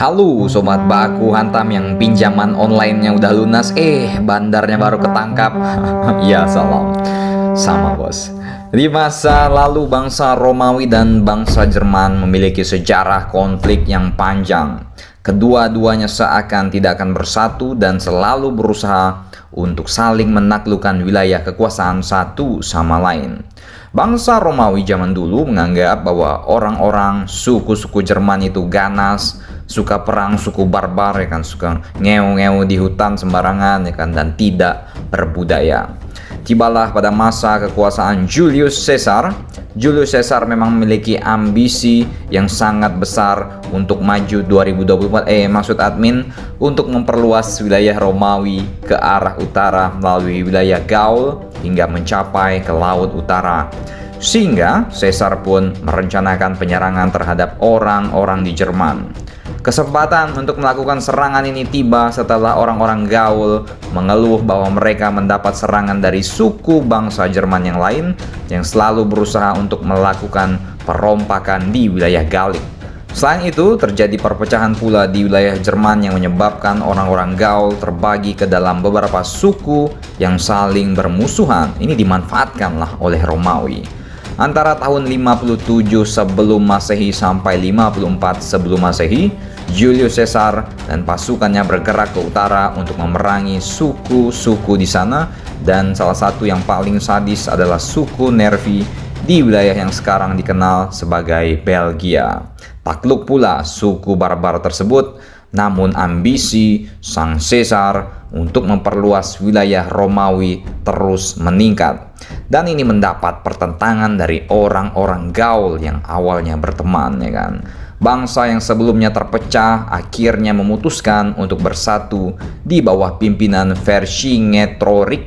Halo sobat baku hantam yang pinjaman online-nya udah lunas, bandarnya baru ketangkap. Ya salam, sama bos. Di masa lalu bangsa Romawi dan bangsa Jerman memiliki sejarah konflik yang panjang. Kedua-duanya seakan tidak akan bersatu dan selalu berusaha untuk saling menaklukkan wilayah kekuasaan satu sama lain. Bangsa Romawi zaman dulu menganggap bahwa orang-orang suku-suku Jerman itu ganas, suka perang, suku barbar, ya kan, suka ngeu-ngeu di hutan sembarangan, ya kan, dan tidak berbudaya. Tibalah pada masa kekuasaan Julius Caesar. Julius Caesar memang memiliki ambisi yang sangat besar untuk maju 2024, untuk memperluas wilayah Romawi ke arah utara melalui wilayah Gaul hingga mencapai ke laut utara. Sehingga Caesar pun merencanakan penyerangan terhadap orang-orang di Jerman. Kesempatan untuk melakukan serangan ini tiba setelah orang-orang Gaul mengeluh bahwa mereka mendapat serangan dari suku bangsa Jerman yang lain yang selalu berusaha untuk melakukan perompakan di wilayah Gallik. Selain itu, terjadi perpecahan pula di wilayah Jerman yang menyebabkan orang-orang Gaul terbagi ke dalam beberapa suku yang saling bermusuhan. Ini dimanfaatkanlah oleh Romawi. Antara tahun 57 sebelum Masehi sampai 54 sebelum Masehi, Julius Caesar dan pasukannya bergerak ke utara untuk memerangi suku-suku di sana, dan salah satu yang paling sadis adalah suku Nervi di wilayah yang sekarang dikenal sebagai Belgia. Takluk pula suku barbar tersebut, namun ambisi sang Caesar untuk memperluas wilayah Romawi terus meningkat. Dan ini mendapat pertentangan dari orang-orang Gaul yang awalnya berteman, ya kan. Bangsa yang sebelumnya terpecah akhirnya memutuskan untuk bersatu di bawah pimpinan Vercingetorix.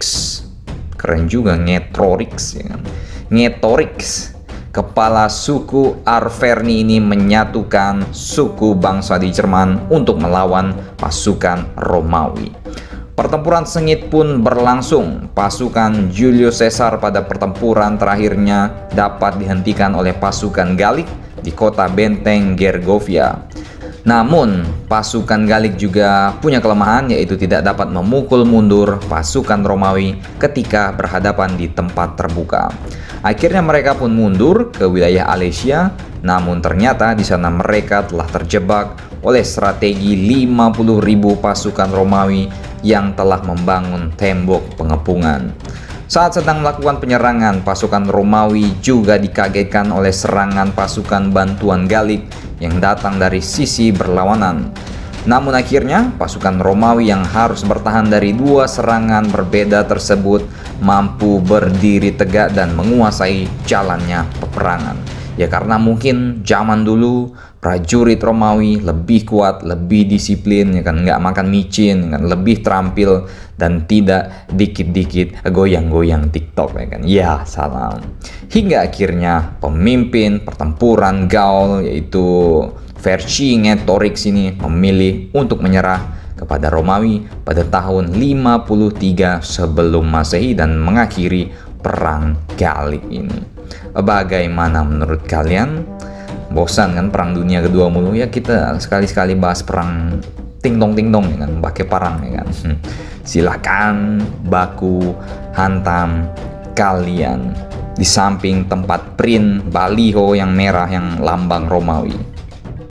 Keren juga Ngetorix, ya kan. Ngetorix, kepala suku Arverni, ini menyatukan suku bangsa di Jerman untuk melawan pasukan Romawi. Pertempuran sengit pun berlangsung. Pasukan Julius Caesar pada pertempuran terakhirnya dapat dihentikan oleh pasukan Gallik di kota benteng Gergovia. Namun, pasukan Gallik juga punya kelemahan, yaitu tidak dapat memukul mundur pasukan Romawi ketika berhadapan di tempat terbuka. Akhirnya mereka pun mundur ke wilayah Alesia, namun ternyata di sana mereka telah terjebak oleh strategi 50.000 pasukan Romawi yang telah membangun tembok pengepungan. Saat sedang melakukan penyerangan, pasukan Romawi juga dikagetkan oleh serangan pasukan bantuan Gallik yang datang dari sisi berlawanan. Namun akhirnya pasukan Romawi yang harus bertahan dari dua serangan berbeda tersebut mampu berdiri tegak dan menguasai jalannya peperangan. Ya karena mungkin zaman dulu prajurit Romawi lebih kuat, lebih disiplin, ya kan, nggak makan micin, ya kan, lebih terampil dan tidak dikit-dikit goyang-goyang TikTok, ya kan. Ya salam. Hingga akhirnya pemimpin pertempuran Gaul yaitu Vercingetorix ini memilih untuk menyerah kepada Romawi pada tahun 53 sebelum Masehi dan mengakhiri perang Gallik ini. Bagaimana menurut kalian? Bosan kan perang dunia kedua mulu? Ya kita sekali-sekali bahas perang ting-tong ya kan, pakai parang, ya kan. Silakan baku hantam kalian di samping tempat print baliho yang merah yang lambang Romawi.